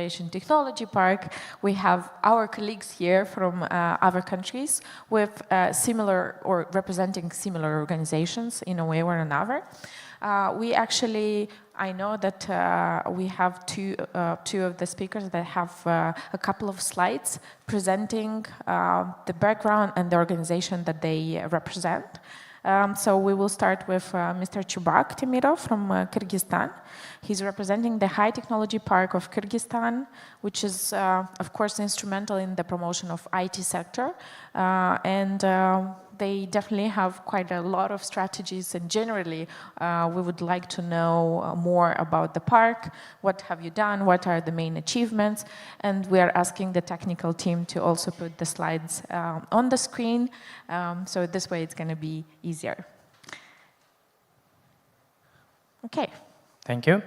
Innovation Technology Park, we have our colleagues here from other countries with similar or representing similar organizations in a way or another. I know that we have two of the speakers that have a couple of slides presenting the background and the organization that they represent. So we will start with Mr. Chubak Temirov from Kyrgyzstan. He's representing the High Technology Park of Kyrgyzstan, which is, of course, instrumental in the promotion of IT sector. They definitely have quite a lot of strategies, and generally, we would like to know more about the park. What have you done? What are the main achievements? And we are asking the technical team to also put the slides on the screen, so this way it's going to be easier. Okay. Thank you.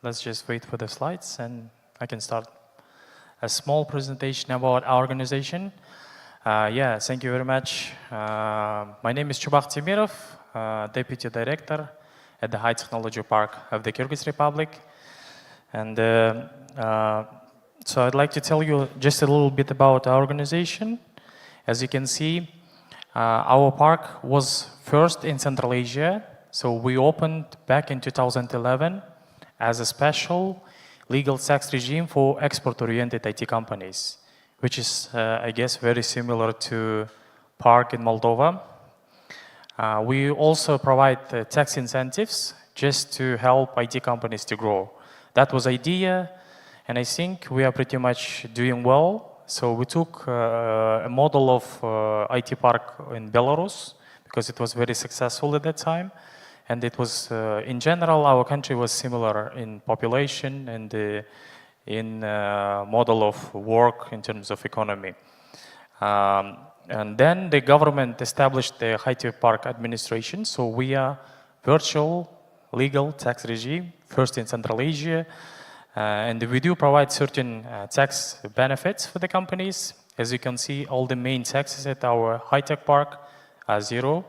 Let's just wait for the slides, and I can start a small presentation about our organization. Thank you very much. My name is Chubak Temirov, Deputy Director at the High Technology Park of the Kyrgyz Republic. And so I'd like to tell you just a little bit about our organization. As you can see, our park was first in Central Asia. So we opened back in 2011 as a special legal tax regime for export-oriented IT companies, which is, I guess, very similar to park in Moldova. We also provide tax incentives just to help IT companies to grow. That was the idea, and I think we are pretty much doing well. So we took a model of IT park in Belarus because it was very successful at that time. And it was, in general, our country was similar in population and in model of work in terms of economy. And then the government established the High Tech Park administration. So we are virtual legal tax regime, first in Central Asia. And we do provide certain tax benefits for the companies. As you can see, all the main taxes at our High Tech Park are zero.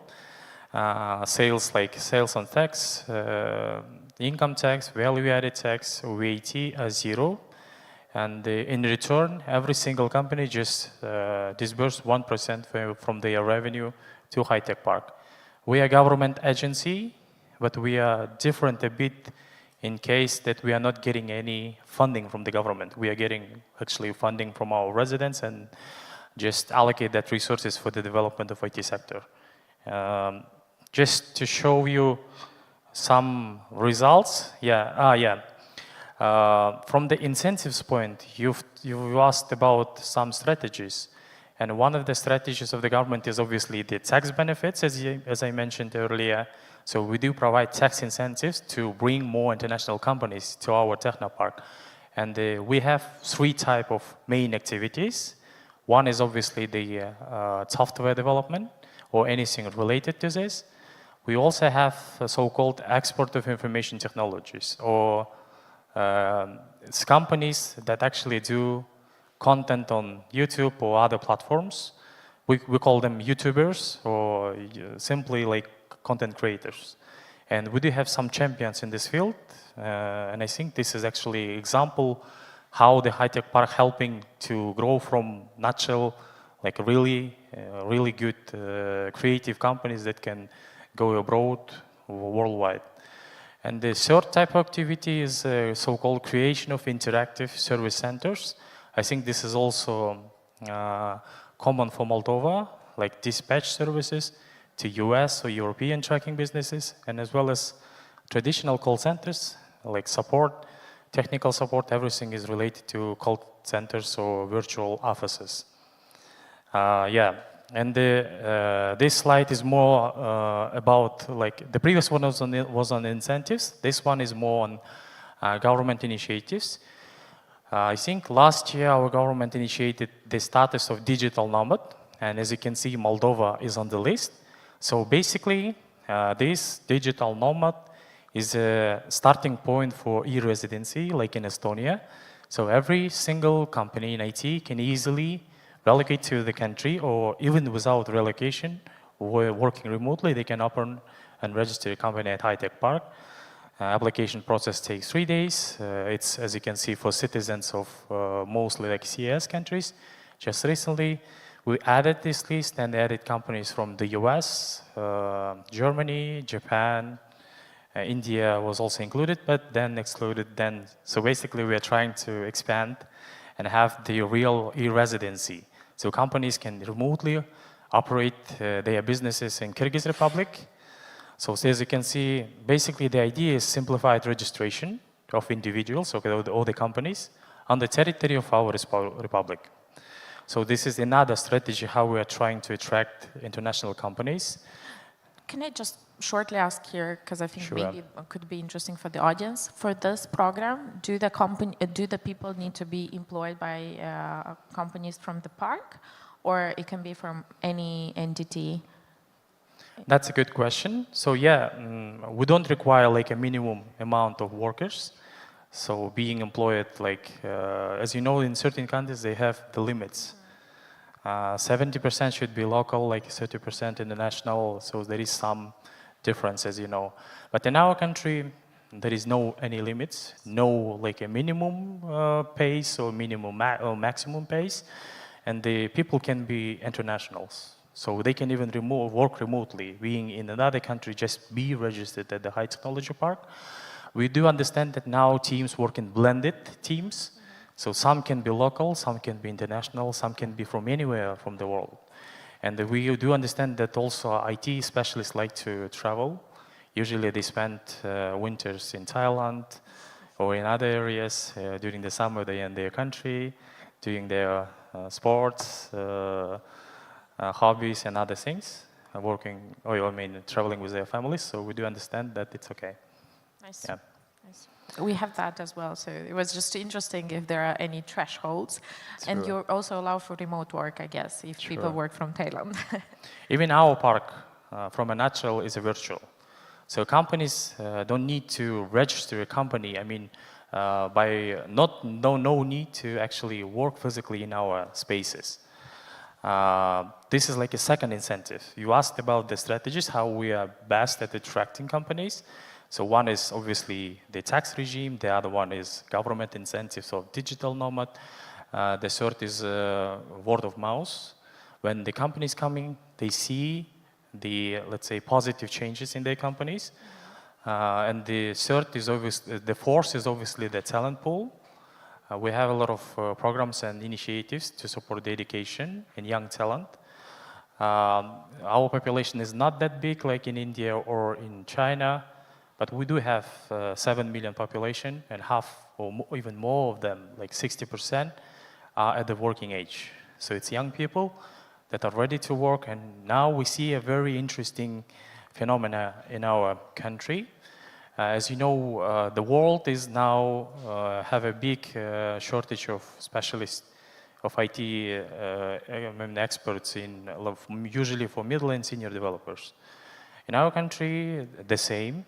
Sales like sales and tax, income tax, value-added tax, VAT are zero. And in return, every single company just disburses 1% from their revenue to High Tech Park. We are a government agency, but we are different a bit in case that we are not getting any funding from the government. We are getting actually funding from our residents and just allocate that resources for the development of IT sector. Just to show you some results, from the incentives point, you've asked about some strategies. And one of the strategies of the government is obviously the tax benefits, as I mentioned earlier. So we do provide tax incentives to bring more international companies to our Technopark. And we have three types of main activities. One is obviously the software development or anything related to this. We also have so-called export of information technologies, or it's companies that actually do content on YouTube or other platforms. We call them YouTubers, or simply like content creators. And we do have some champions in this field. And I think this is actually an example how the High Tech Park helping to grow from nutshell, like really good creative companies that can go abroad worldwide. And the third type of activity is so-called creation of interactive service centers. I think this is also common for Moldova, like dispatch services to US or European tracking businesses, and as well as traditional call centers, like support, technical support, everything is related to call centers or virtual offices. And this slide is more about, like, the previous one was on incentives. This one is more on government initiatives. I think last year our government initiated the status of digital nomad, and as you can see, Moldova is on the list. So basically, this digital nomad is a starting point for e-residency, like in Estonia. So every single company in IT can easily relocate to the country, or even without relocation, or working remotely, they can open and register a company at High Tech Park. Application process takes 3 days. It's, as you can see, for citizens of mostly like CIS countries. Just recently, we added this list and added companies from the US, Germany, Japan, India was also included, but then excluded then. So basically, we are trying to expand and have the real e-residency. So companies can remotely operate their businesses in Kyrgyz Republic. So as you can see, basically the idea is simplified registration of individuals, so all the companies, on the territory of our republic. So this is another strategy how we are trying to attract international companies. Can I just shortly ask here, because I think Sure. maybe it could be interesting for the audience. For this program, do the people need to be employed by companies from the park, or it can be from any entity? That's a good question. So yeah, we don't require like a minimum amount of workers. So being employed, like, as you know, in certain countries, they have the limits. 70% should be local, like 30% international. So there is some difference, as you know. But in our country, there is no any limits, no like a minimum pace or minimum or maximum pace. And the people can be internationals. So they can even work remotely, being in another country, just be registered at the High Technology Park. We do understand that now teams work in blended teams. So some can be local, some can be international, some can be from anywhere from the world. And we do understand that also IT specialists like to travel. Usually they spend winters in Thailand or in other areas. During the summer they are in their country, doing their sports, hobbies and other things, traveling with their families. So we do understand that it's okay. Nice. Yeah. Nice. We have that as well. So it was just interesting if there are any thresholds. And Sure. you also allow for remote work, I guess, if Sure. people work from Thailand. Even our park, from a nutshell, is a virtual. So companies don't need to register a company. I mean, no need to actually work physically in our spaces. This is like a second incentive. You asked about the strategies, how we are best at attracting companies. So one is obviously the tax regime. The other one is government incentives of digital nomad. The third is word of mouth. When the company is coming, they see the, let's say, positive changes in their companies. And the third is obviously, the fourth is obviously the talent pool. We have a lot of programs and initiatives to support the education in young talent. Our population is not that big like in India or in China, but we do have 7 million population, and half or even more of them, like 60%, are at the working age. So it's young people that are ready to work, and now we see a very interesting phenomena in our country. As you know, the world is now have a big shortage of specialists, of IT experts in usually for middle and senior developers. In our country, the same,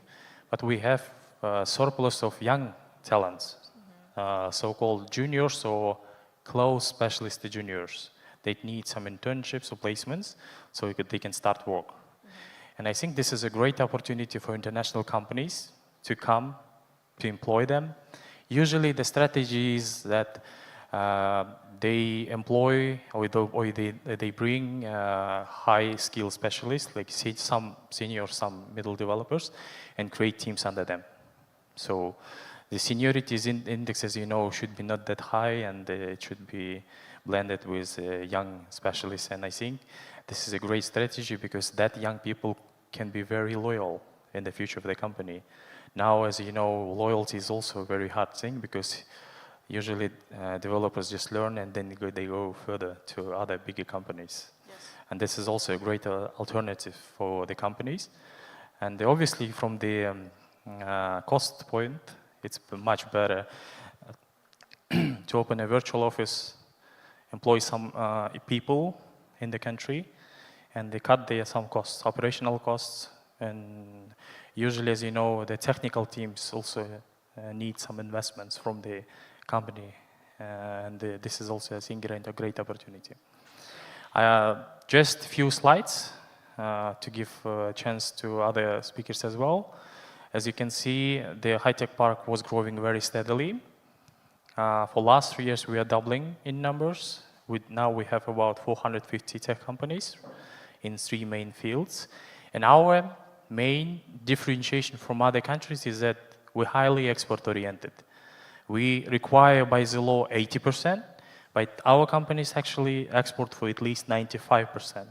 but we have a surplus of young talents, so-called juniors or close specialist juniors. They need some internships or placements so they can start work. And I think this is a great opportunity for international companies to come, to employ them. Usually the strategy is that they employ or they bring high-skilled specialists, like some senior, some middle developers, and create teams under them. So the seniority index, as you know, should be not that high, and it should be blended with young specialists. And I think this is a great strategy because that young people can be very loyal in the future of the company. Now, as you know, loyalty is also a very hard thing because usually developers just learn and then they go further to other bigger companies. Yes. And this is also a great alternative for the companies. And obviously from the cost point, it's much better to open a virtual office, employ some people in the country, and they cut some costs, operational costs. And usually, as you know, the technical teams also need some investments from the company. And this is also, I think, a great opportunity. Just a few slides to give a chance to other speakers as well. As you can see, the high-tech park was growing very steadily. For last 3 years, we are doubling in numbers. Now we have about 450 tech companies in 3 main fields. And our main differentiation from other countries is that we're highly export-oriented. We require by the law 80%, but our companies actually export for at least 95%.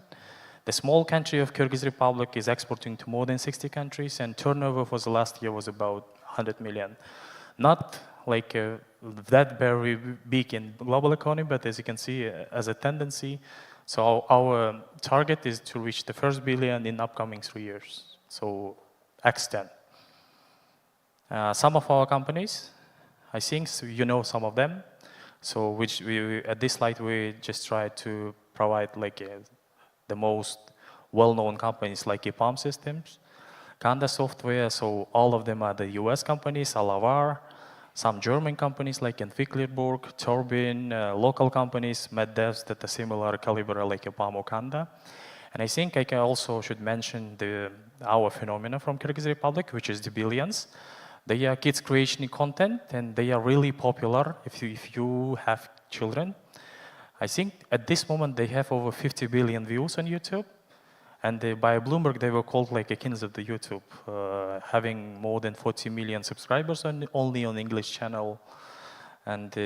The small country of Kyrgyz Republic is exporting to more than 60 countries, and turnover for the last year was about 100 million. Not like that very big in global economy, but as you can see, as a tendency. So our target is to reach the first billion in upcoming 3 years. So X10. Some of our companies, I think you know some of them. So which at this slide we just try to provide like the most well-known companies like EPAM Systems, Kanda Software. So all of them are the US companies, Alavar, some German companies like Entwicklerburg, Turbine, local companies, MedDevs that are similar caliber like EPAM or Kanda. And I think I can also should mention our phenomena from Kyrgyz Republic, which is the billions. They are kids creation content, and they are really popular if you have children. I think at this moment they have over 50 billion views on YouTube. And by Bloomberg, they were called like a kings of the YouTube, having more than 40 million subscribers only on English channel, and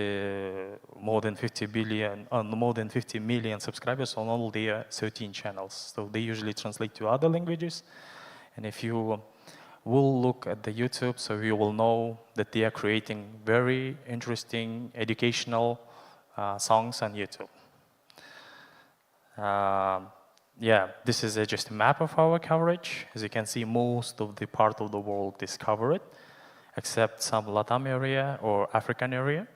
more than 50 million subscribers on all their 13 channels. So they usually translate to other languages. And if you will look at the YouTube, so you will know that they are creating very interesting educational songs on YouTube. Yeah, this is just a map of our coverage. As you can see, most of the part of the world is covered, except some Latam area or African area,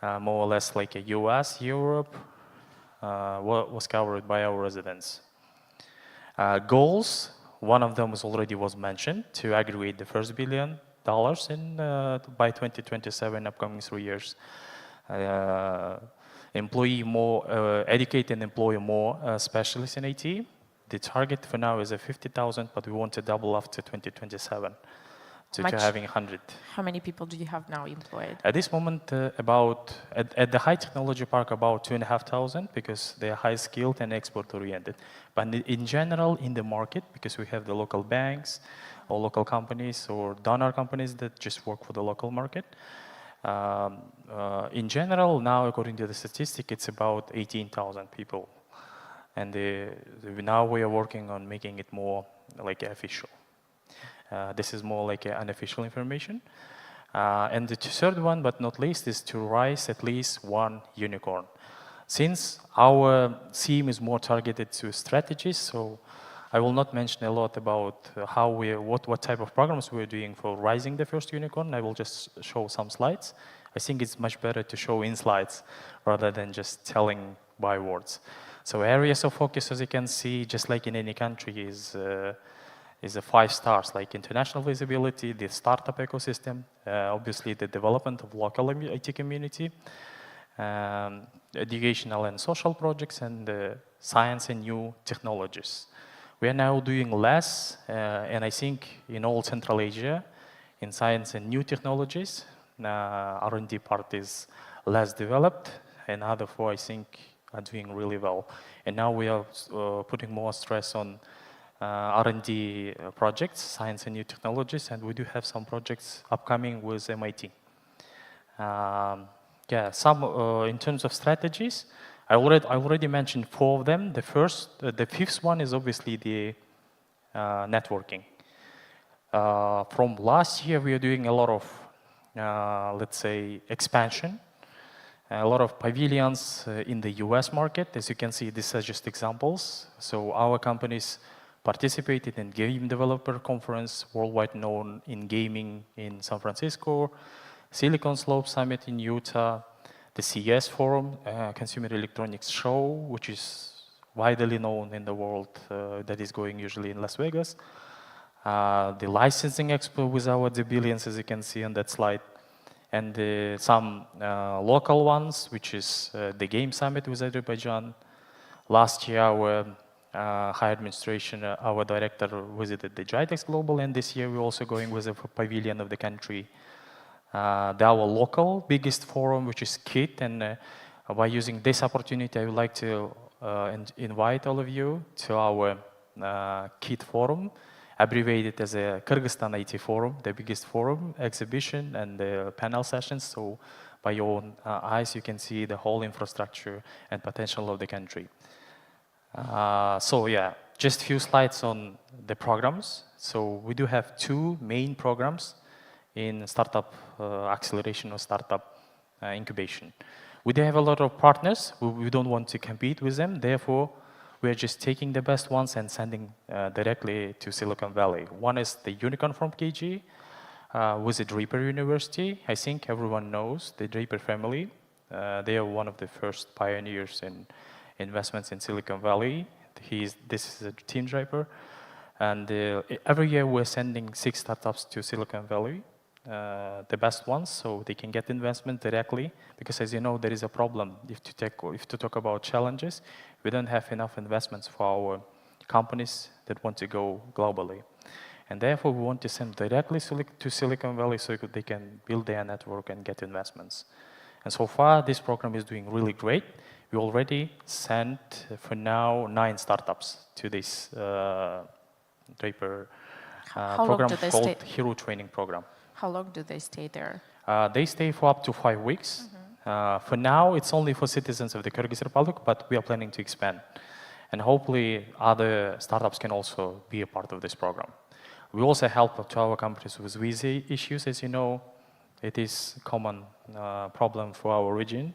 more or less like a US, Europe, was covered by our residents. Goals, one of them was mentioned, to aggregate the first $1 billion by 2027, upcoming 3 years. Educate and employ more specialists in IT. The target for now is 50,000, but we want to double after 2027 to having 100. How many people do you have now employed? At this moment, at the high technology park, about 2,500, because they are high skilled and export oriented. But in general, in the market, because we have the local banks or local companies or donor companies that just work for the local market. In general, now according to the statistic, it's about 18,000 people, and now we are working on making it more like official. This is more like unofficial information. And the third one, but not least, is to raise at least one unicorn. Since our theme is more targeted to strategies, so I will not mention a lot about what type of programs we're doing for rising the first unicorn. I will just show some slides. I think it's much better to show in slides rather than just telling by words. So areas of focus, as you can see, just like in any country, is the 5 stars, like international visibility, the startup ecosystem, obviously the development of local IT community, educational and social projects, and science and new technologies. We are now doing less, and I think in all Central Asia, in science and new technologies, R&D part is less developed, and other 4, I think, are doing really well. And now we are putting more stress on R&D projects, science and new technologies, and we do have some projects upcoming with MIT. In terms of strategies, I already mentioned 4 of them. The 5th one is obviously the networking. From last year, we are doing a lot of, let's say, expansion. A lot of pavilions in the US market. As you can see, these are just examples. So our companies participated in Game Developer Conference, worldwide known in gaming in San Francisco, Silicon Slope Summit in Utah, the CES Forum, Consumer Electronics Show, which is widely known in the world, that is going usually in Las Vegas, the Licensing Expo with our billions, as you can see on that slide, and some local ones, which is the Game Summit with Azerbaijan. Last year, our higher administration, our director visited the GITEX Global, and this year we're also going with a pavilion of the country. Our local biggest forum, which is KIT, and by using this opportunity, I would like to invite all of you to our KIT forum, abbreviated as a Kyrgyzstan IT Forum, the biggest forum, exhibition, and the panel sessions. So by your own eyes, you can see the whole infrastructure and potential of the country. So yeah, just a few slides on the programs. So we do have two main programs in startup acceleration or startup incubation. We do have a lot of partners. We don't want to compete with them. Therefore, we are just taking the best ones and sending directly to Silicon Valley. One is the Unicorn from KG with the Draper University. I think everyone knows the Draper family. They are one of the first pioneers in investments in Silicon Valley. This is a team Draper. And every year we're sending 6 startups to Silicon Valley, the best ones, so they can get investment directly. Because as you know, there is a problem. If to talk about challenges, we don't have enough investments for our companies that want to go globally. And therefore, we want to send directly to Silicon Valley so they can build their network and get investments. And so far, this program is doing really great. We already sent, for now, 9 startups to this Draper program called Hero Training Program. How long do they stay there? They stay for up to 5 weeks. For now, it's only for citizens of the Kyrgyz Republic, but we are planning to expand. And hopefully, other startups can also be a part of this program. We also help to our companies with visa issues. As you know, it is a common problem for our region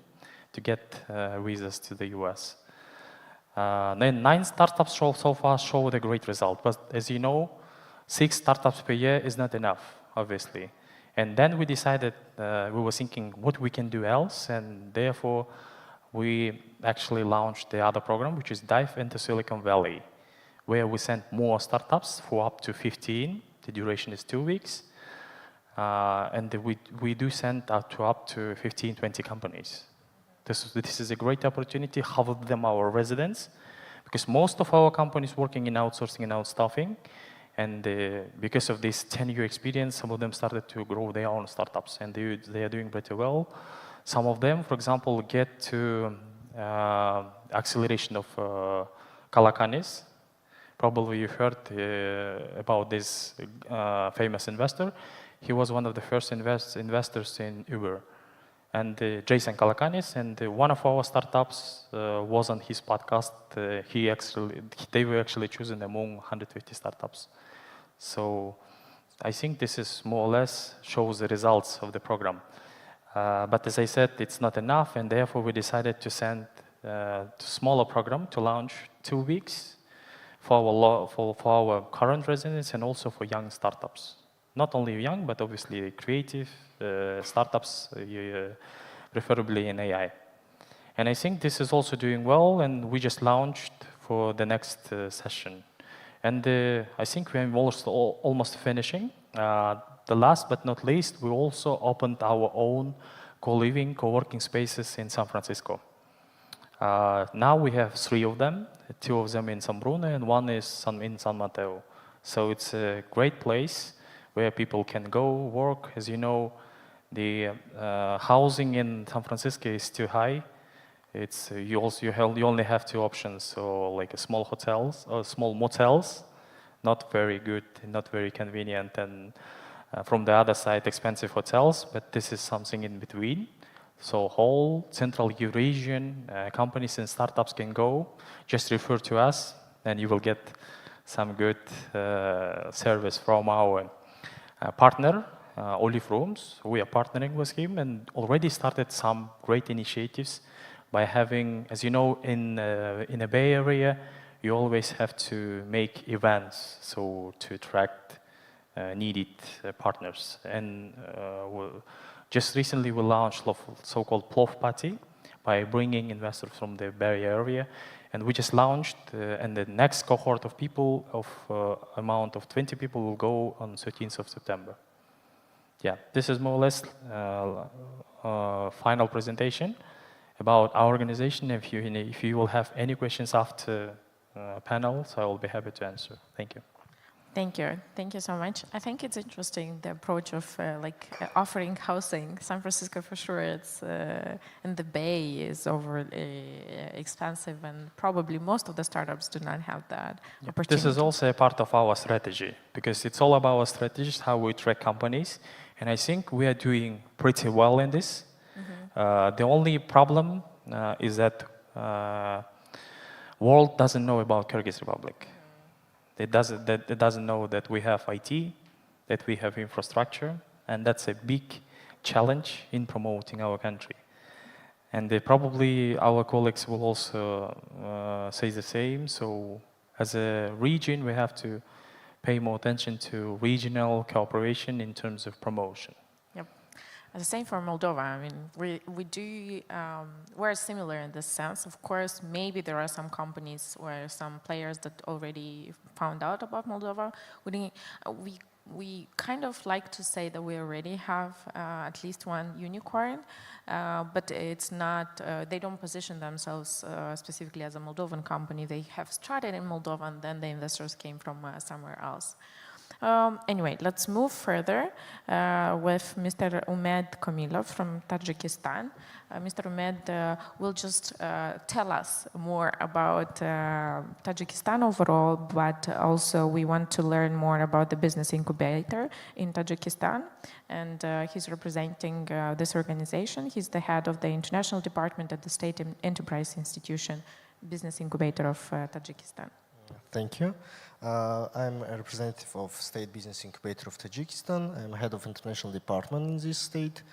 to get visas to the US. Then 9 startups so far showed a great result. But as you know, 6 startups per year is not enough, obviously. And then we decided, we were thinking what we can do else, and therefore we actually launched the other program, which is Dive into Silicon Valley, where we send more startups for up to 15. The duration is 2 weeks. And we do send up to 15, 20 companies. This is a great opportunity. Half of them are residents, because most of our companies working in outsourcing and outstaffing. And because of this 10-year experience, some of them started to grow their own startups, and they are doing pretty well. Some of them, for example, get to acceleration of Kalakanis. Probably you heard about this famous investor. He was one of the first investors in Uber. And Jason Kalakanis, and one of our startups was on his podcast. They were actually chosen among 150 startups. So I think this is more or less shows the results of the program. But as I said, it's not enough, and therefore we decided to send a smaller program to launch 2 weeks for our current residents and also for young startups. Not only young, but obviously creative startups, preferably in AI. And I think this is also doing well, and we just launched for the next session. And I think we're almost finishing. The last but not least, we also opened our own co-living, co-working spaces in San Francisco. Now we have 3 of them, 2 of them in San Bruno, and 1 is in San Mateo. So it's a great place where people can go work. As you know, the housing in San Francisco is too high. It's you only have 2 options, so like a small hotels or small motels, not very good, not very convenient, and from the other side, expensive hotels. But this is something in between. So whole central Eurasian companies and startups can go. Just refer to us, and you will get some good service from our partner, Olive Rooms. We are partnering with him and already started some great initiatives by having, as you know, in a Bay Area, you always have to make events so to attract needed partners. And just recently we launched so-called Plov Party by bringing investors from the Bay Area. And we just launched, and the next cohort of people, amount of 20 people, will go on 13th of September. Yeah, this is more or less final presentation about our organization. If you will have any questions after panel, so I will be happy to answer. Thank you. Thank you. Thank you so much. I think it's interesting, the approach of offering housing. San Francisco, for sure, it's and the Bay is overly expensive, and probably most of the startups do not have that opportunity. This is also a part of our strategy, because it's all about our strategies, how we track companies, and I think we are doing pretty well in this. The only problem is that world doesn't know about Kyrgyz Republic. It doesn't know that we have IT, that we have infrastructure, and that's a big challenge in promoting our country. And probably our colleagues will also say the same. So as a region, we have to pay more attention to regional cooperation in terms of promotion. Yep. The same for Moldova. I mean, we're similar in this sense. Of course, maybe there are some companies or some players that already found out about Moldova. We kind of like to say that we already have at least one unicorn, but it's not, they don't position themselves specifically as a Moldovan company. They have started in Moldova, and then the investors came from somewhere else. Anyway, let's move further with Mr. Komilov from Tajikistan. Mr. Umed will just tell us more about Tajikistan overall, but also we want to learn more about the business incubator in Tajikistan. And he's representing this organization. He's the head of the international department at the State Enterprise Institution, Business Incubator of Tajikistan. Thank you. I'm a representative of State Business Incubator of Tajikistan. I'm head of international department in this state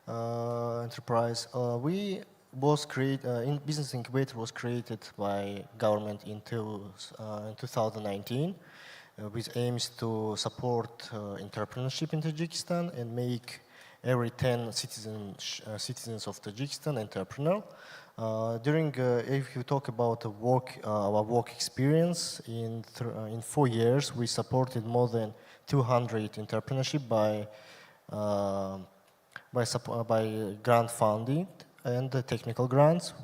enterprise. Business Incubator was created by government in 2019 with aims to support entrepreneurship in Tajikistan and make every 10 citizens of Tajikistan entrepreneur. If you talk about our work experience, in 4 years we supported more than 200 entrepreneurship by grant funding and technical grants.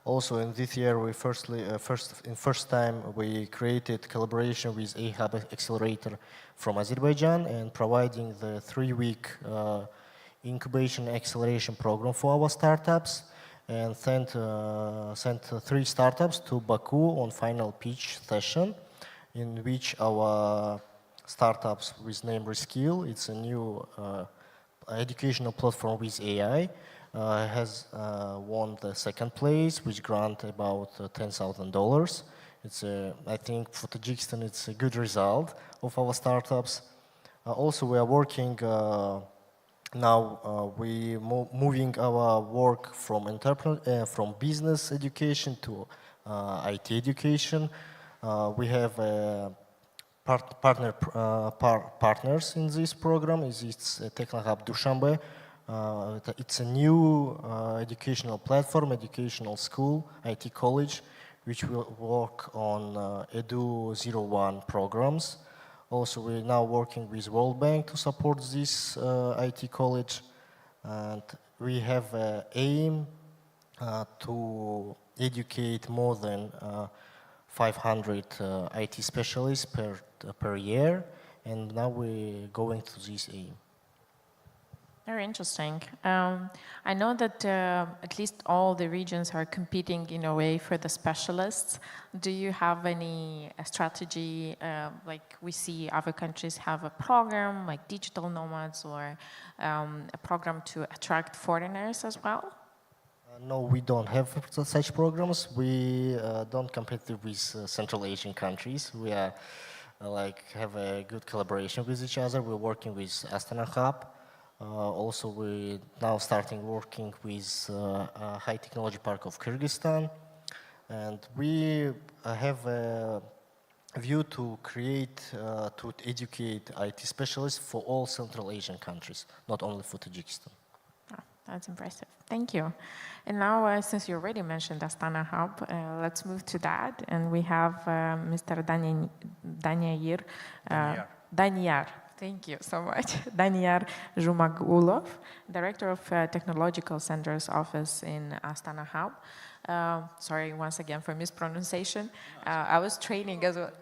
Also in this year, we first time we created collaboration with a hub accelerator from Azerbaijan and providing the 3-week incubation acceleration program for our startups, and sent 3 startups to Baku on final pitch session, in which our startups with name Reskill, it's a new educational platform with AI, has won the 2nd place, which grant about $10,000. It's I think for Tajikistan it's a good result of our startups. Also, we are working now. We moving our work from business education to IT education. We have partners in this program. It's Technohub Dushanbe. It's a new educational platform, educational school, IT college, which will work on Edu 01 programs. Also, we're now working with World Bank to support this IT college, and we have an aim to educate more than 500 IT specialists per year, and now we're going to this aim. Very interesting. I know that at least all the regions are competing in a way for the specialists. Do you have any strategy, like we see other countries have a program like digital nomads, or a program to attract foreigners as well? No, we don't have such programs. We don't compete with Central Asian countries. We are have a good collaboration with each other. We're working with Astana Hub. Also, we're now starting working with High Technology Park of Kyrgyzstan, and we have a view to to educate IT specialists for all Central Asian countries, not only for Tajikistan. Oh, that's impressive. Thank you. And now, since you already mentioned Astana Hub, let's move to that. And we have Mr. Daniyar. Thank you so much. Daniyar Zhumagulov, Director of Technological Centers Office in Astana Hub. Sorry once again for mispronunciation. I was training as well.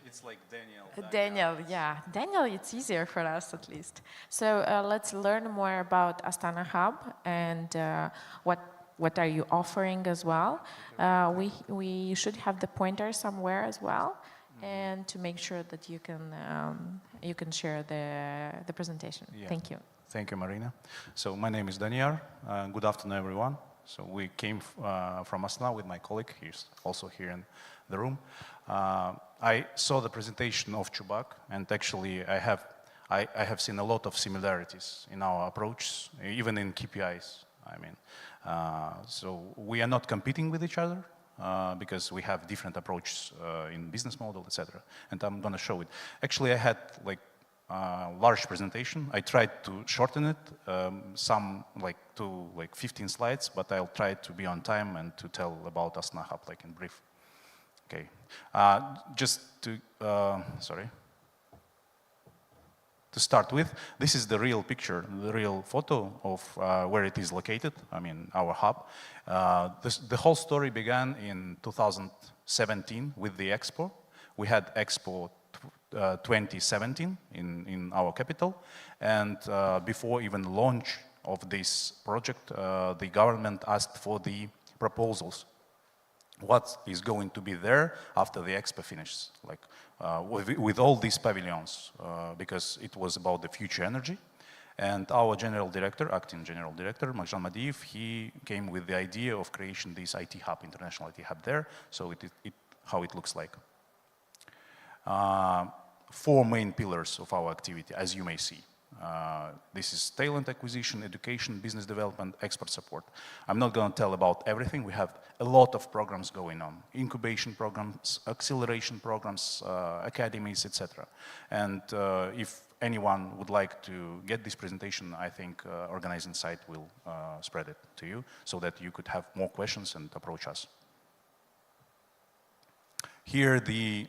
It's like Daniel. Daniel, yeah. Daniel, it's easier for us at least. So let's learn more about Astana Hub and what are you offering as well. We should have the pointer somewhere as well, and to make sure that you can share the presentation. Yeah. Thank you. Thank you, Marina. So my name is Daniyar. Good afternoon, everyone. So we came from Astana with my colleague. He's also here in the room. I saw the presentation of Chubak, and actually I have seen a lot of similarities in our approach, even in KPIs. I mean, so we are not competing with each other because we have different approaches in business model, etc. And I'm going to show it. Actually, I had like large presentation. I tried to shorten it, some to 15 slides, but I'll try to be on time and to tell about Astana Hub like in brief. Okay, just to, to start with, this is the real picture, the real photo of where it is located, I mean, our hub. The whole story began in 2017 with the Expo. We had Expo 2017 in our capital, and before even launch of this project, the government asked for the proposals. What is going to be there after the Expo finishes, like with all these pavilions, because it was about the future energy. And our general director, acting general director, Madiyev, he came with the idea of creation this IT hub, international IT hub there, so how it looks like. 4 main pillars of our activity, as you may see. This is talent acquisition, education, business development, export support. I'm not going to tell about everything. We have a lot of programs going on. Incubation programs, acceleration programs, academies, etc. And if anyone would like to get this presentation, I think organizing site will spread it to you so that you could have more questions and approach us. Here the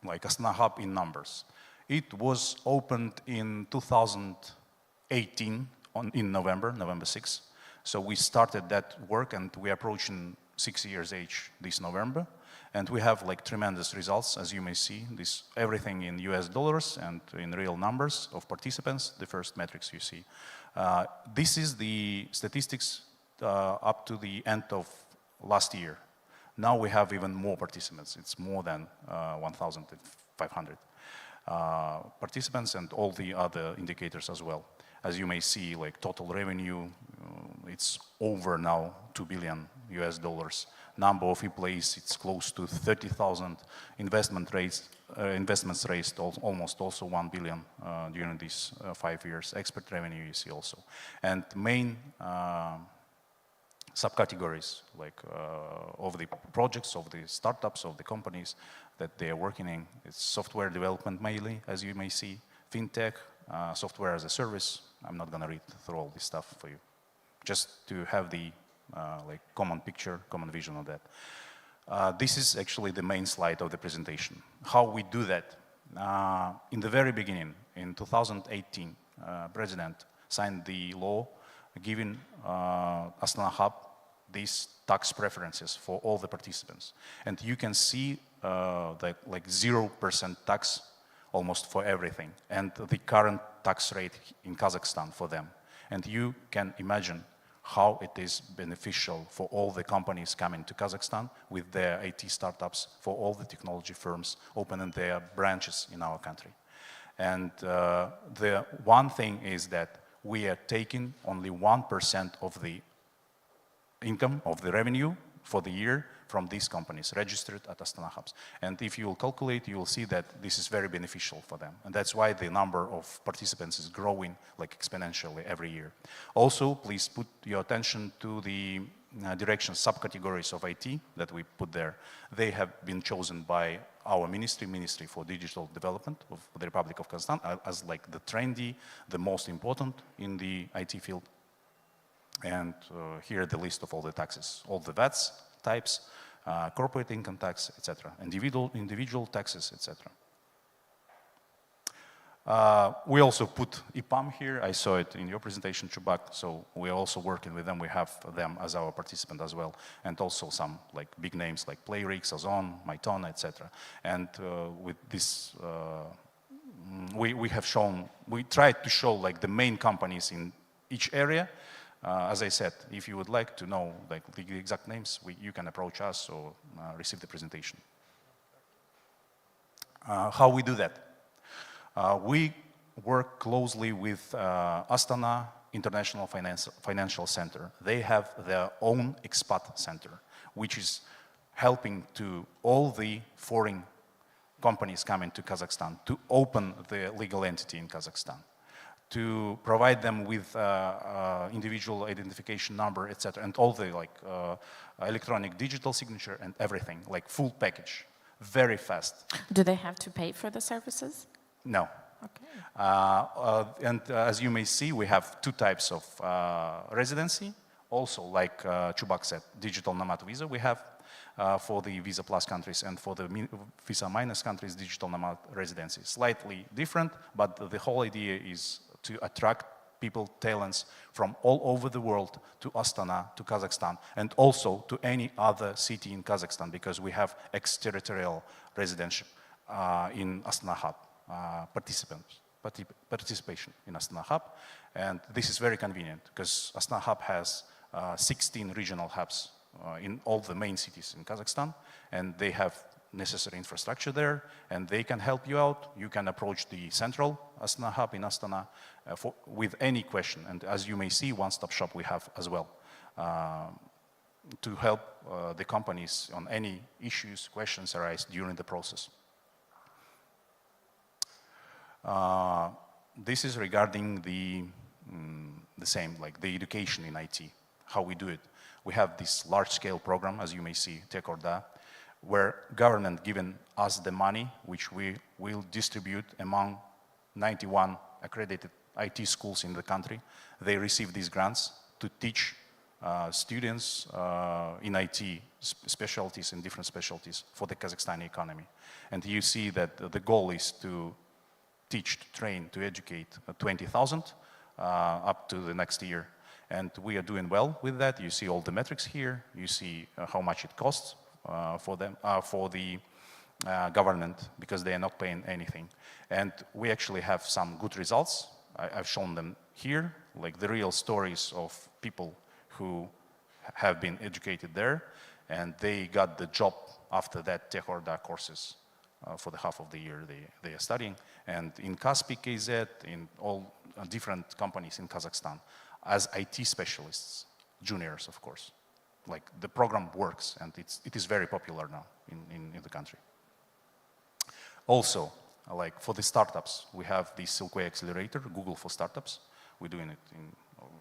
Astana Hub in numbers. It was opened in 2018 in November 6th. So we started that work and we are approaching 6 years age this November. And we have tremendous results, as you may see, everything in US dollars and in real numbers of participants, the first metrics you see. This is the statistics up to the end of last year. Now we have even more participants. It's more than 1,500. Participants and all the other indicators as well. As you may see, total revenue, it's over now $2 billion US dollars. Number of employees, it's close to 30,000. Investments raised almost also 1 billion during these 5 years. Export revenue you see also. And main subcategories of the projects, of the startups, of the companies that they are working in. It's software development mainly, as you may see, fintech, software as a service. I'm not going to read through all this stuff for you, just to have the common picture, common vision of that. This is actually the main slide of the presentation. How we do that? In the very beginning, in 2018, President signed the law giving Astana Hub these tax preferences for all the participants. And you can see that 0% tax almost for everything, and the current tax rate in Kazakhstan for them. And you can imagine how it is beneficial for all the companies coming to Kazakhstan with their IT startups, for all the technology firms opening their branches in our country. And the one thing is that we are taking only 1% of the income, of the revenue for the year from these companies registered at Astana Hubs. And if you will calculate, you will see that this is very beneficial for them. And that's why the number of participants is growing exponentially every year. Also, please put your attention to the direction subcategories of IT that we put there. They have been chosen by our Ministry for Digital Development of the Republic of Kazakhstan as the trendy, the most important in the IT field. And here the list of all the taxes, all the VATs types, corporate income tax, etc., individual taxes, etc. We also put IPAM here. I saw it in your presentation, Chubak. So we're also working with them. We have them as our participant as well, and also some like big names like Playrix, Ozon, Mytona, etc. And with this, we tried to show like the main companies in each area. As I said, if you would like to know like the exact names, you can approach us or receive the presentation. How we do that? We work closely with Astana International Financial Center. They have their own expat center, which is helping to all the foreign companies coming to Kazakhstan to open the legal entity in Kazakhstan, to provide them with individual identification number, etc., and all the like electronic digital signature and everything, like full package, very fast. Do they have to pay for the services? No. Okay. And as you may see, we have two types of residency. Also, like Chubak said, digital nomad visa we have for the visa plus countries, and for the visa minus countries, digital nomad residency. Slightly different, but the whole idea is to attract people, talents from all over the world to Astana, to Kazakhstan, and also to any other city in Kazakhstan, because we have exterritorial residence in Astana Hub. Participation in Astana Hub, and this is very convenient because Astana Hub has 16 regional hubs in all the main cities in Kazakhstan, and they have necessary infrastructure there, and they can help you out. You can approach the central Astana Hub in Astana with any question, and as you may see, one-stop shop we have as well to help the companies on any issues, questions arise during the process. This is regarding the same, like the education in IT, how we do it. We have this large-scale program, as you may see, Tech Orda, where government given us the money, which we will distribute among 91 accredited IT schools in the country. They receive these grants to teach students in IT specialties and different specialties for the Kazakhstani economy. And you see that the goal is to teach, to train, to educate 20,000 up to the next year. And we are doing well with that. You see all the metrics here. You see how much it costs for them, for the government, because they are not paying anything. And we actually have some good results. I've shown them here, like the real stories of people who have been educated there, and they got the job after that Tech Orda courses. For the half of the year they are studying, and in Kaspi, KZ, in all different companies in Kazakhstan, as IT specialists, juniors, of course. Like the program works, and it is very popular now in the country. Also, like for the startups, we have the Silkway Accelerator, Google for Startups. We're doing it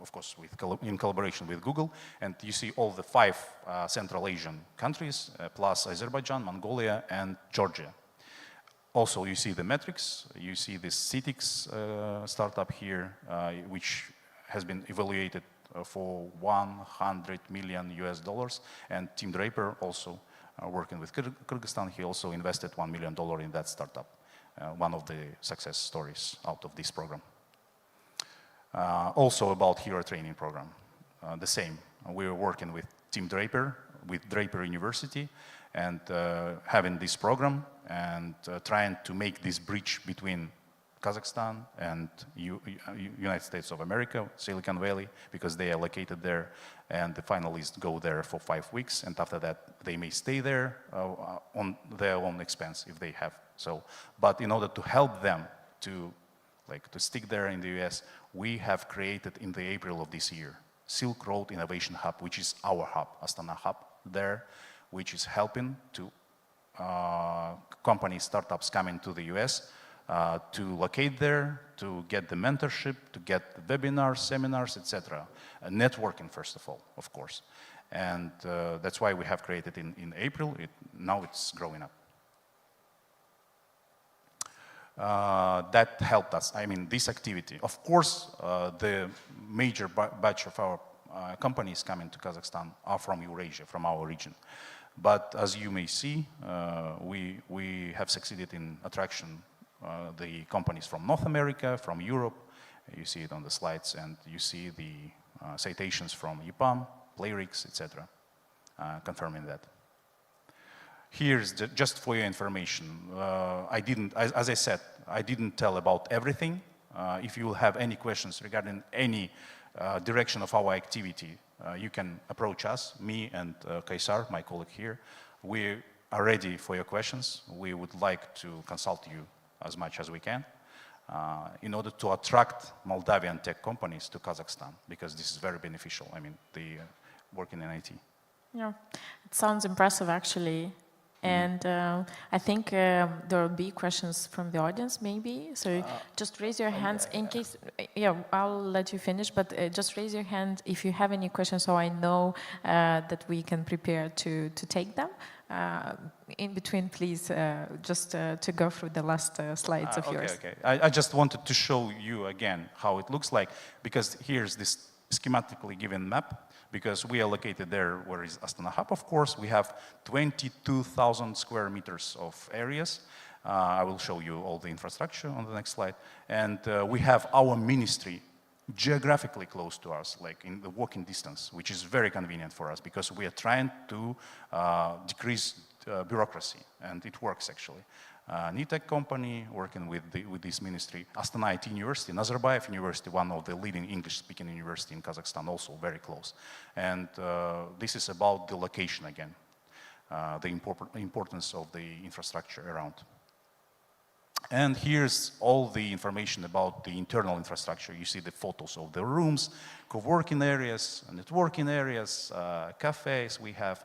of course, in collaboration with Google, and you see all the 5 Central Asian countries, plus Azerbaijan, Mongolia, and Georgia. Also, you see the metrics. You see this CITIX startup here, which has been evaluated for $100 million US, and Tim Draper also working with Kyrgyzstan. He also invested $1 million in that startup. One of the success stories out of this program. Also about Hero Training Program, the same. We're working with Tim Draper, with Draper University, and having this program and trying to make this bridge between Kazakhstan and United States of America, Silicon Valley, because they are located there, and the finalists go there for 5 weeks, and after that they may stay there on their own expense if they have so. But in order to help them to stick there in the US, we have created in the April of this year Silk Road Innovation Hub, which is our hub, Astana Hub there, which is helping to companies, startups coming to the US to locate there, to get the mentorship, to get the webinars, seminars, etc. Networking, first of all, of course. And that's why we have created in April. Now it's growing up. That helped us. I mean, this activity. Of course, the major batch of our companies coming to Kazakhstan are from Eurasia, from our region. But as you may see, we have succeeded in attraction the companies from North America, from Europe. You see it on the slides, and you see the citations from EPAM, Playrix, etc., confirming that. Here's just for your information. As I said, I didn't tell about everything. If you will have any questions regarding any direction of our activity, you can approach us, me and Kaysar, my colleague here. We are ready for your questions. We would like to consult you as much as we can in order to attract Moldavian tech companies to Kazakhstan, because this is very beneficial. I mean, the working in IT. Yeah, it sounds impressive, actually. And I think there will be questions from the audience, maybe. So just raise your hands in case. Yeah, I'll let you finish, but just raise your hand if you have any questions, so I know that we can prepare to take them. In between, please, just to go through the last slides of yours. Okay. I just wanted to show you again how it looks like, because here's this schematically given map. Because we are located there where is Astana Hub, of course. We have 22,000 square meters of areas. I will show you all the infrastructure on the next slide. And we have our ministry geographically close to us, like in the walking distance, which is very convenient for us because we are trying to decrease bureaucracy, and it works actually. NITEC company working with this ministry, Astana IT University, Nazarbayev University, one of the leading English-speaking university in Kazakhstan, also very close. And this is about the location again, the importance of the infrastructure around. And here's all the information about the internal infrastructure. You see the photos of the rooms, co-working areas, networking areas, cafes. We have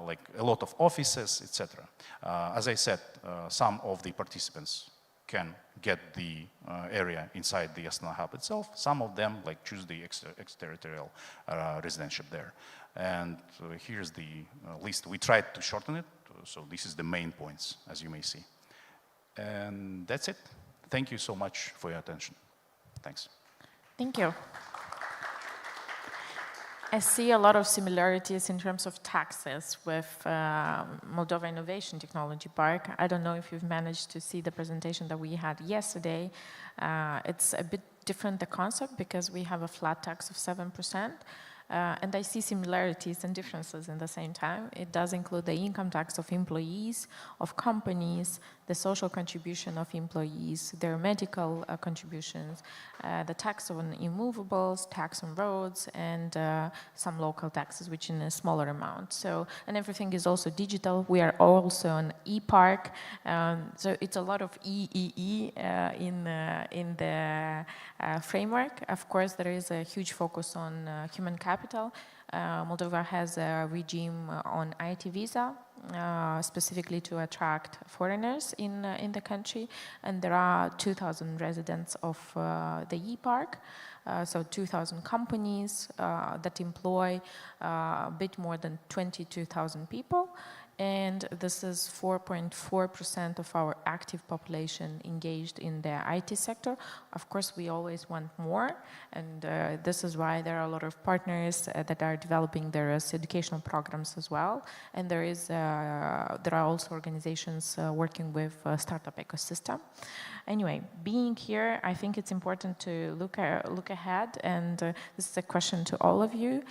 like a lot of offices, etc. As I said, some of the participants can get the area inside the Astana Hub itself. Some of them like choose the extraterritorial residential there. And here's the list. We tried to shorten it, so this is the main points, as you may see. And that's it. Thank you so much for your attention. Thanks. Thank you. I see a lot of similarities in terms of taxes with Moldova Innovation Technology Park. I don't know if you've managed to see the presentation that we had yesterday. It's a bit different, the concept, because we have a flat tax of 7%. And I see similarities and differences in the same time. It does include the income tax of employees, of companies, the social contribution of employees, their medical contributions, the tax on immovables, tax on roads, and some local taxes, which in a smaller amount. So, and everything is also digital. We are also an e-park. So it's a lot of EEE in the framework. Of course, there is a huge focus on human capital. Moldova has a regime on IT visa, specifically to attract foreigners in the country, and there are 2,000 residents of the e-park, so 2,000 companies that employ a bit more than 22,000 people. And this is 4.4% of our active population engaged in the IT sector. Of course, we always want more, and this is why there are a lot of partners that are developing their educational programs as well. And there are also organizations working with startup ecosystem. Anyway, being here, I think it's important to look ahead, and this is a question to all of you.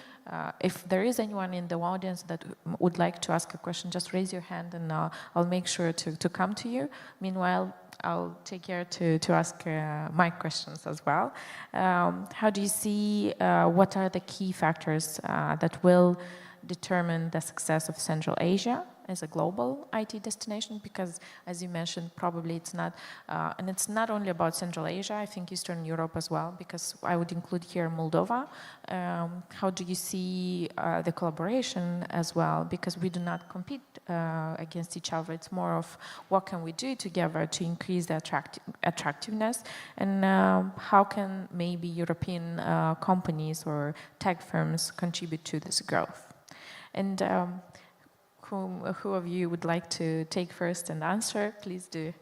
If there is anyone in the audience that would like to ask a question, just raise your hand and I'll make sure to come to you. Meanwhile, I'll take care to ask my questions as well. How do you see, what are the key factors that will determine the success of Central Asia as a global IT destination? Because, as you mentioned, probably it's not, and it's not only about Central Asia, I think Eastern Europe as well, because I would include here Moldova. How do you see the collaboration as well? Because we do not compete against each other. It's more of what can we do together to increase the attractiveness, and how can maybe European companies or tech firms contribute to this growth? And who of you would like to take first and answer? Please do.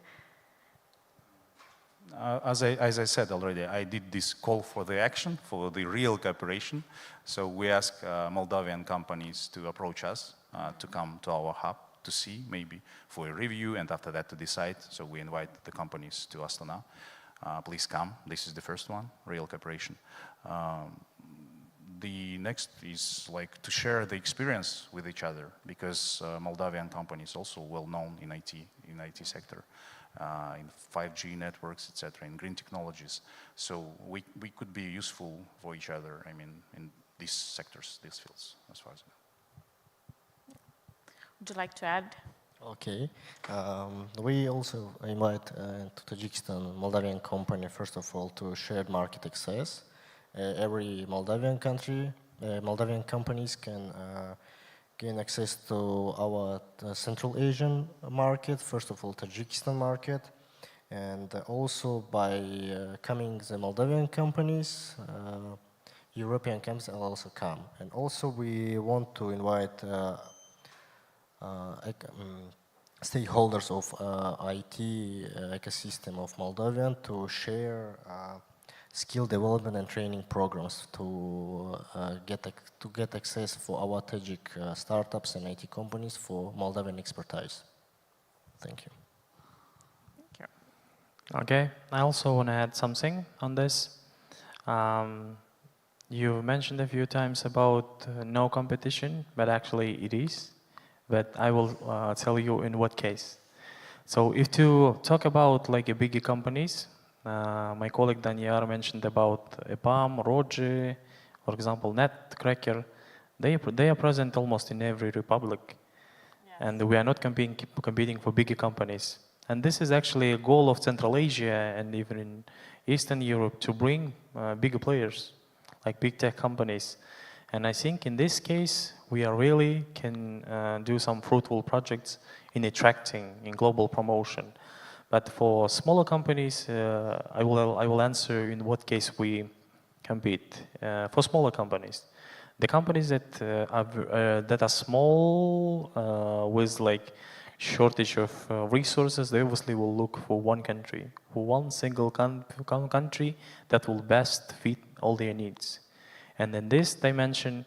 As I said already, I did this call for the action, for the real cooperation. So we ask Moldovan companies to approach us, to come to our hub, to see, maybe for a review, and after that to decide. So we invite the companies to Astana. Please come. This is the first one, real cooperation. The next is like to share the experience with each other, because Moldavian companies also well known in IT sector, in 5G networks, etc., in green technologies. So we could be useful for each other. I mean, in these sectors, these fields, as far as I know. Would you like to add? Okay. We also invite to Tajikistan Moldavian company, first of all, to shared market access. Every Moldavian country, Moldavian companies can gain access to our Central Asian market, first of all Tajikistan market, and also by coming the Moldavian companies, European companies will also come. And also we want to invite stakeholders of IT ecosystem of Moldavian to share skill development and training programs to get access for our Tajik startups and IT companies for Moldavian expertise. Thank you. Thank you. Okay, I also want to add something on this. You mentioned a few times about no competition, but actually it is. But I will tell you in what case. So if to talk about like a bigger companies, my colleague Daniyar mentioned about EPAM, Roji, for example, Netcracker. They are present almost in every republic. Yes. And we are not competing for bigger companies. And this is actually a goal of Central Asia and even in Eastern Europe to bring bigger players, like big tech companies. And I think in this case, we are really can do some fruitful projects in attracting, in global promotion. But for smaller companies, I will answer in what case we compete. For smaller companies, the companies that are small with like shortage of resources, they obviously will look for one country, for one single country that will best fit all their needs. And in this dimension,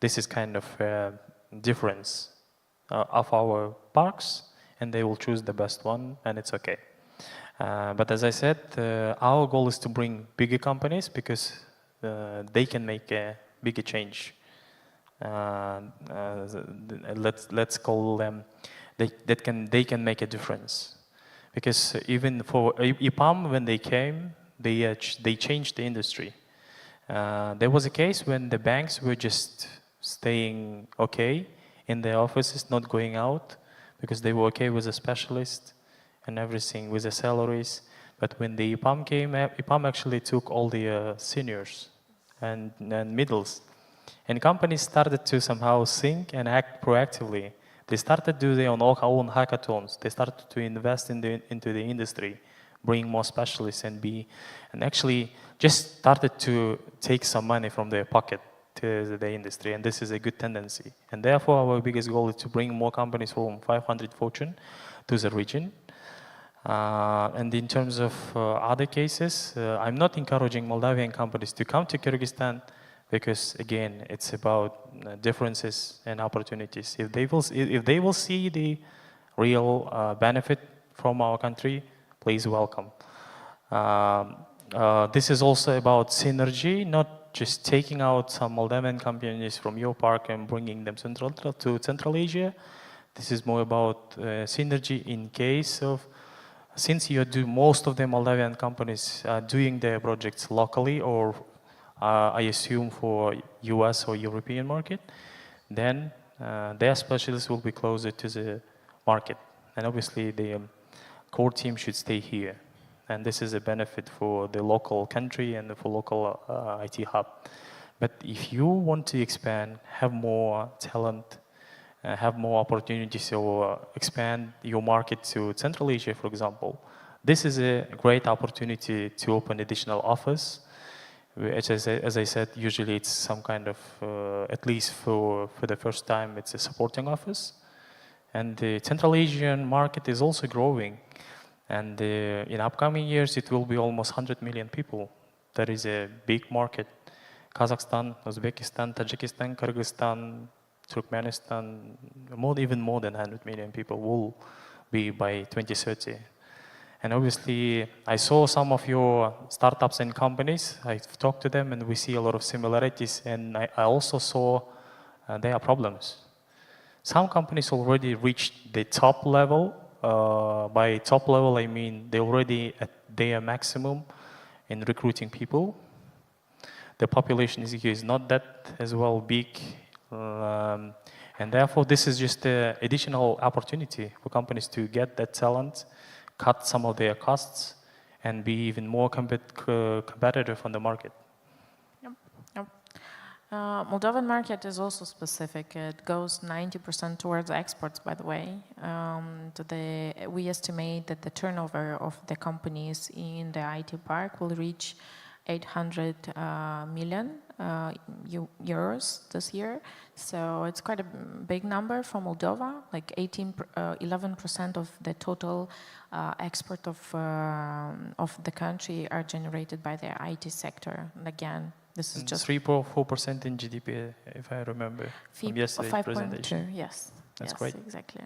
this is kind of a difference of our parks, and they will choose the best one, and it's okay. But as I said, our goal is to bring bigger companies because they can make a bigger change. Let's call them, they can make a difference. Because even for EPAM, when they came, they changed the industry. There was a case when the banks were just staying okay in their offices, not going out, because they were okay with a specialist and everything, with the salaries. But when the EPAM came, EPAM actually took all the seniors and middles. And companies started to somehow think and act proactively. They started to do their own hackathons. They started to invest into the industry, bring more specialists and actually just started to take some money from their pocket to the industry, and this is a good tendency. And therefore, our biggest goal is to bring more companies from 500 Fortune to the region. And in terms of other cases, I'm not encouraging Moldavian companies to come to Kyrgyzstan because, again, it's about differences and opportunities. If they will see the real benefit from our country, please welcome. This is also about synergy, not just taking out some Moldavian companies from your park and bringing them to Central Asia. This is more about synergy in case of, since most of the Moldavian companies are doing their projects locally or I assume for US or European market, then their specialists will be closer to the market. And obviously the core team should stay here. And this is a benefit for the local country and for local IT hub. But if you want to expand, have more talent, have more opportunities or expand your market to Central Asia, for example, this is a great opportunity to open additional office. As I said, usually it's some kind of, at least for the first time, it's a supporting office. And the Central Asian market is also growing. And in upcoming years, it will be almost 100 million people. That is a big market. Kazakhstan, Uzbekistan, Tajikistan, Kyrgyzstan, Turkmenistan, even more than 100 million people will be by 2030. And obviously, I saw some of your startups and companies. I've talked to them, and we see a lot of similarities. And I also saw there are problems. Some companies already reached the top level. By top level, I mean they're already at their maximum in recruiting people. The population is not that as well big. And therefore, this is just an additional opportunity for companies to get that talent, cut some of their costs, and be even more competitive on the market. Yep. Moldovan market is also specific. It goes 90% towards exports, by the way. We estimate that the turnover of the companies in the IT park will reach 800 million euros this year. So it's quite a big number for Moldova. Like 11% of the total export of the country are generated by the IT sector. And again, this is just 3.4% in GDP, if I remember from yesterday's presentation. Yes, that's great. Exactly.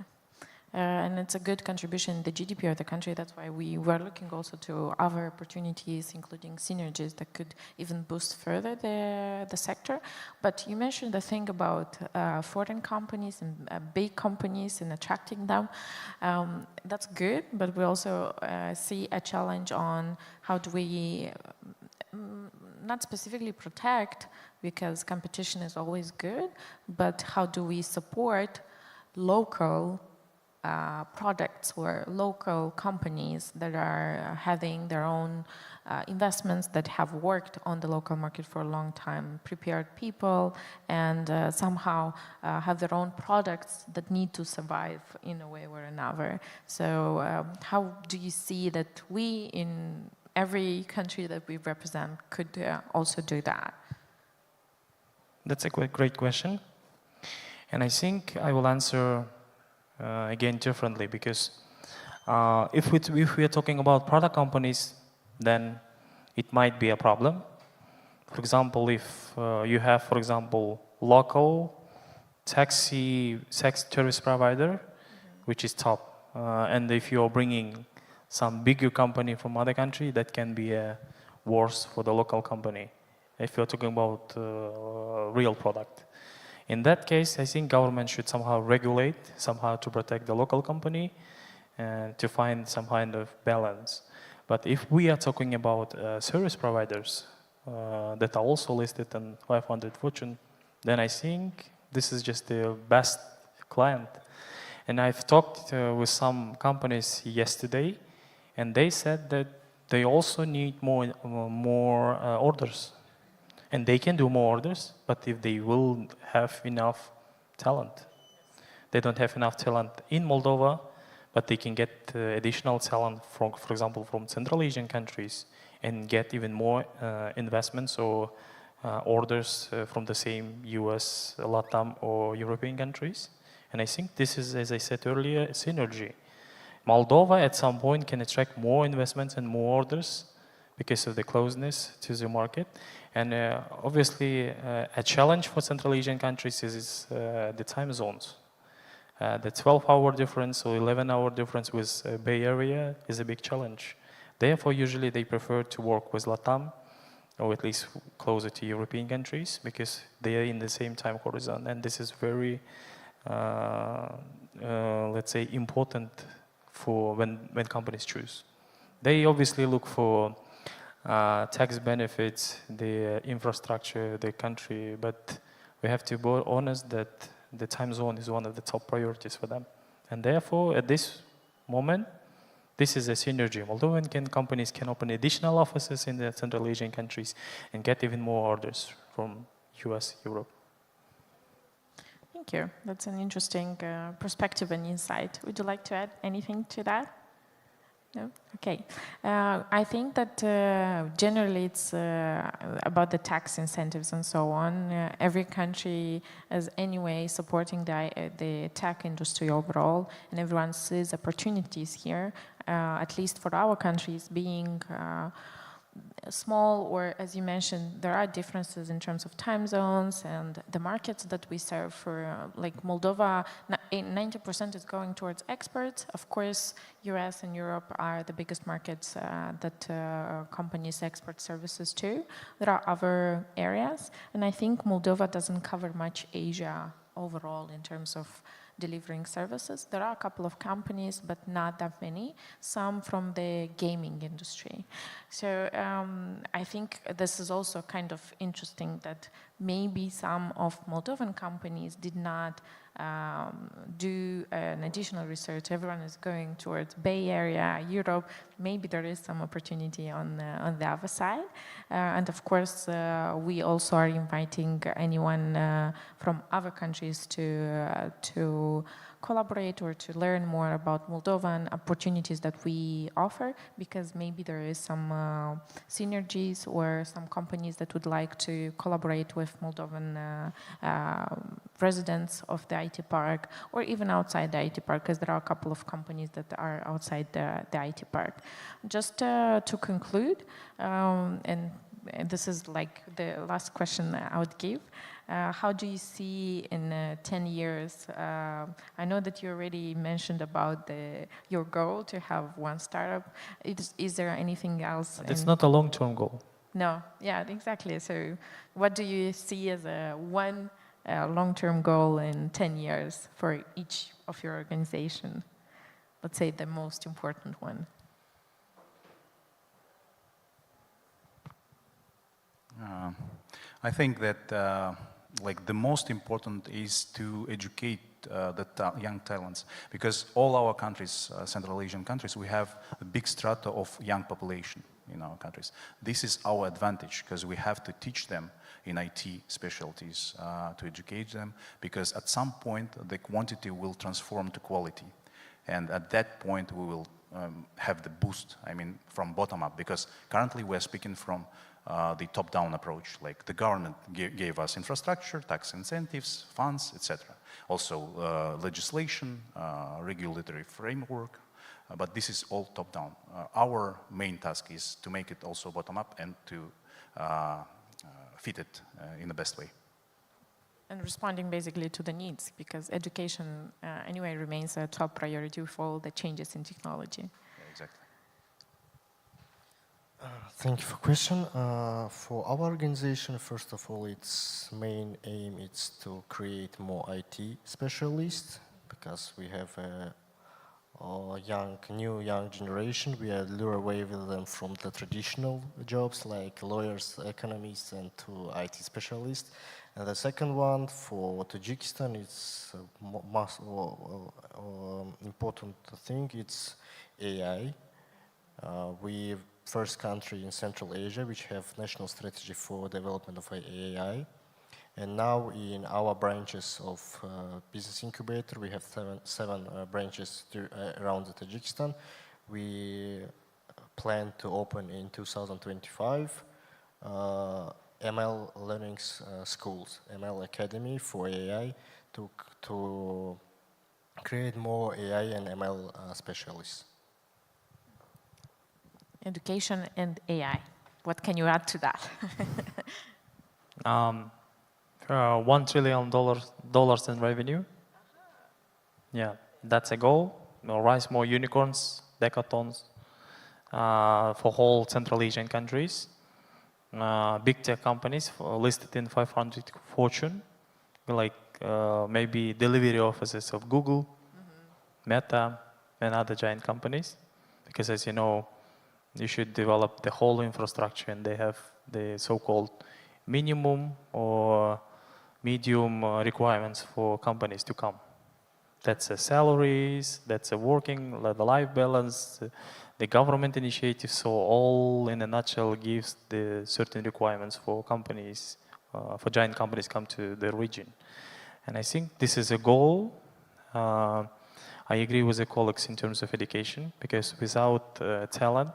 And it's a good contribution in the GDP of the country. That's why we were looking also to other opportunities, including synergies that could even boost further the sector. But you mentioned the thing about foreign companies and big companies and attracting them. That's good, but we also see a challenge on how do we not specifically protect, because competition is always good, but how do we support local products or local companies that are having their own investments, that have worked on the local market for a long time, prepared people, and somehow have their own products that need to survive in a way or another. So how do you see that we in every country that we represent could also do that? That's a great question. And I think I will answer again differently, because if we are talking about product companies, then it might be a problem. For example, if you have, for example, local taxi service provider, which is top, and if you are bringing some bigger company from other country, that can be worse for the local company, if you're talking about real product. In that case, I think government should somehow regulate, somehow to protect the local company and to find some kind of balance. But if we are talking about service providers that are also listed in 500 Fortune, then I think this is just the best client. And I've talked with some companies yesterday, and they said that they also need more orders. And they can do more orders, but if they will have enough talent. They don't have enough talent in Moldova, but they can get additional talent, from, for example, from Central Asian countries, and get even more investments or orders from the same US, LATAM, or European countries. And I think this is, as I said earlier, a synergy. Moldova at some point can attract more investments and more orders because of the closeness to the market. And obviously, a challenge for Central Asian countries is the time zones. The 12-hour difference or 11-hour difference with Bay Area is a big challenge. Therefore, usually they prefer to work with LATAM, or at least closer to European countries, because they are in the same time horizon. And this is very, let's say, important for when companies choose. They obviously look for tax benefits, the infrastructure, the country, but we have to be honest that the time zone is one of the top priorities for them. And therefore, at this moment, this is a synergy. Moldovan companies can open additional offices in the Central Asian countries and get even more orders from US, Europe. Thank you. That's an interesting perspective and insight. Would you like to add anything to that? No? Okay. I think that generally it's about the tax incentives and so on. Every country is anyway supporting the tech industry overall, and everyone sees opportunities here, at least for our countries being small, or as you mentioned, there are differences in terms of time zones and the markets that we serve. For like Moldova, 90% is going towards exports. Of course, US and Europe are the biggest markets that companies export services to. There are other areas, and I think Moldova doesn't cover much Asia overall in terms of delivering services. There are a couple of companies, but not that many, some from the gaming industry. So I think this is also kind of interesting that maybe some of Moldovan companies did not do an additional research. Everyone is going towards Bay Area, Europe. Maybe there is some opportunity on the other side. And of course, we also are inviting anyone from other countries to collaborate or to learn more about Moldovan opportunities that we offer, because maybe there is some synergies or some companies that would like to collaborate with Moldovan residents of the IT park, or even outside the IT park, because there are a couple of companies that are outside the IT park. Just to conclude, and this is like the last question I would give. How do you see in 10 years? I know that you already mentioned about your goal to have one startup. Is there anything else? It's not a long-term goal. No, yeah, exactly. So what do you see as one long-term goal in 10 years for each of your organization? Let's say the most important one. I think that like the most important is to educate the young talents, because all our countries, Central Asian countries, we have a big strata of young population in our countries. This is our advantage, because we have to teach them in IT specialties, to educate them, because at some point the quantity will transform to quality, and at that point we will have the boost, I mean, from bottom up, because currently we are speaking from the top-down approach, like the government gave us infrastructure, tax incentives, funds, etc. Also legislation, regulatory framework, but this is all top-down. Our main task is to make it also bottom-up and to fit it in the best way. And responding basically to the needs, because education anyway remains a top priority for all the changes in technology. Yeah, exactly. Thank you for question. For our organization, first of all, its main aim is to create more IT specialists, because we have a new young generation. We are lure away with them from the traditional jobs like lawyers, economists, and to IT specialists. And the second one for Tajikistan, it's most important thing. It's AI. We first country in Central Asia which have national strategy for development of AI. And now in our branches of Business Incubator, we have seven branches around the Tajikistan. We plan to open in 2025 ML learning schools, ML Academy for AI, to create more AI and ML specialists. Education and AI. What can you add to that? $1 trillion in revenue. Yeah, that's a goal. We'll raise more unicorns, decathlons for whole Central Asian countries. Big tech companies listed in 500 Fortune, like maybe delivery offices of Google, Meta, and other giant companies. Because as you know, you should develop the whole infrastructure, and they have the so-called minimum or medium requirements for companies to come. That's the salaries, that's the working, the life balance, the government initiatives. So all in a nutshell gives the certain requirements for companies, for giant companies come to the region. And I think this is a goal. I agree with the colleagues in terms of education, because without talent,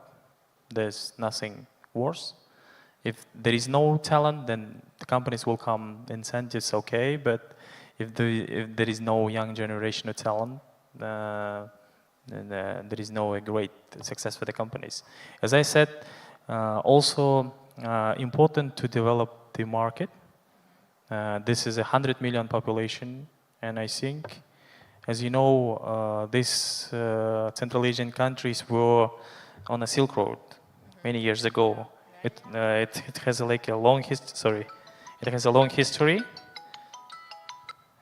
there's nothing worse. If there is no talent, then the companies will come, incentives, okay, but if there is no young generation of talent, then there is no great success for the companies. As I said, Also, important to develop the market. This is a 100 million population, and I think, as you know, these Central Asian countries were on a Silk Road many years ago. It has like a long history. It has a long history.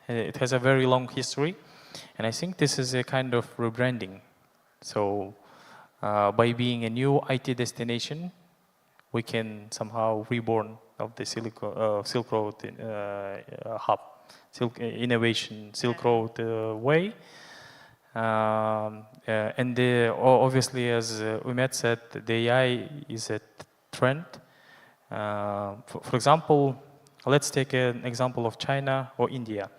It has a very long history, and I think this is a kind of rebranding. So, by being a new IT destination, we can somehow reborn of the Silk Road hub, innovation, Silk Road way. And obviously, as Umed said, the AI is a trend. For example, let's take an example of China or India.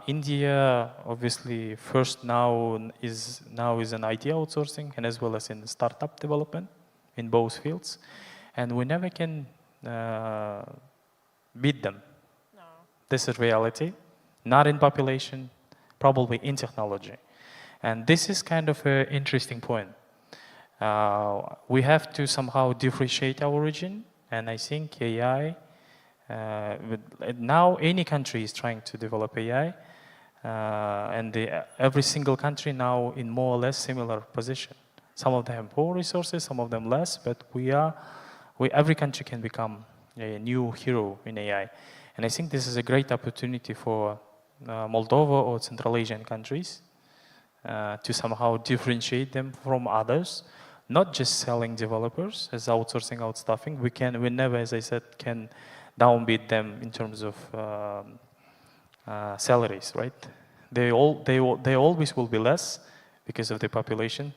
India, obviously, first now is an IT outsourcing and as well as in startup development in both fields, and we never can beat them. No. This is reality, not in population, probably in technology, and this is kind of an interesting point. We have to somehow differentiate our region, and I think AI. Now any country is trying to develop AI, and every single country now in more or less similar position. Some of them have more resources, some of them less, but every country can become a new hero in AI. And I think this is a great opportunity for Moldova or Central Asian countries to somehow differentiate them from others, not just selling developers as outsourcing, outstaffing. We never, as I said, can downbeat them in terms of salaries, right? They always will be less because of the population,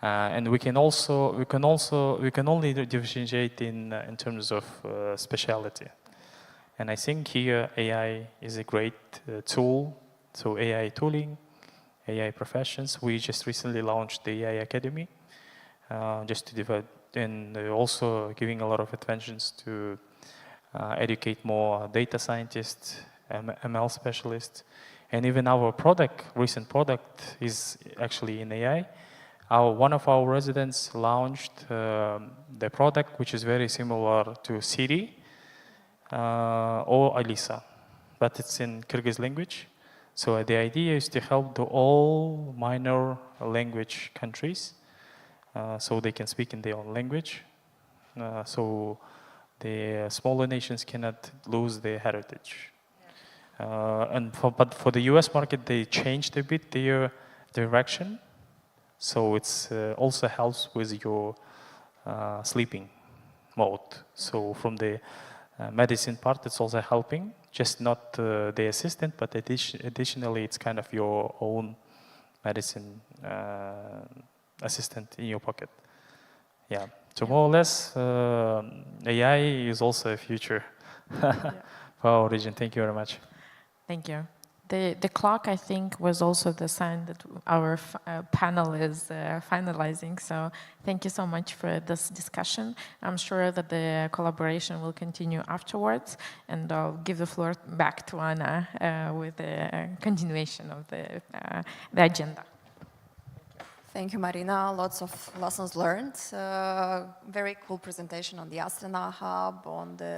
and we can only differentiate in terms of speciality. And I think here AI is a great tool. So AI tooling, AI professions. We just recently launched the AI Academy, just to develop, and also giving a lot of attention to educate more data scientists, ML specialists, and even our recent product is actually in AI. One of our residents launched the product, which is very similar to Siri or Alisa, but it's in Kyrgyz language. So the idea is to help all minor language countries, so they can speak in their own language. So the smaller nations cannot lose their heritage. But for the US market, they changed a bit their direction. So it's also helps with your sleeping mode. So from the medicine part, it's also helping, just not the assistant, but additionally, it's kind of your own medicine assistant in your pocket. Yeah. So more or less, AI is also a future for our region. Thank you very much. Thank you. The clock, I think, was also the sign that our panel is finalizing. So thank you so much for this discussion. I'm sure that the collaboration will continue afterwards, and I'll give the floor back to Anna with the continuation of the agenda. Thank you, Marina. Lots of lessons learned. Very cool presentation on the Astana hub, on the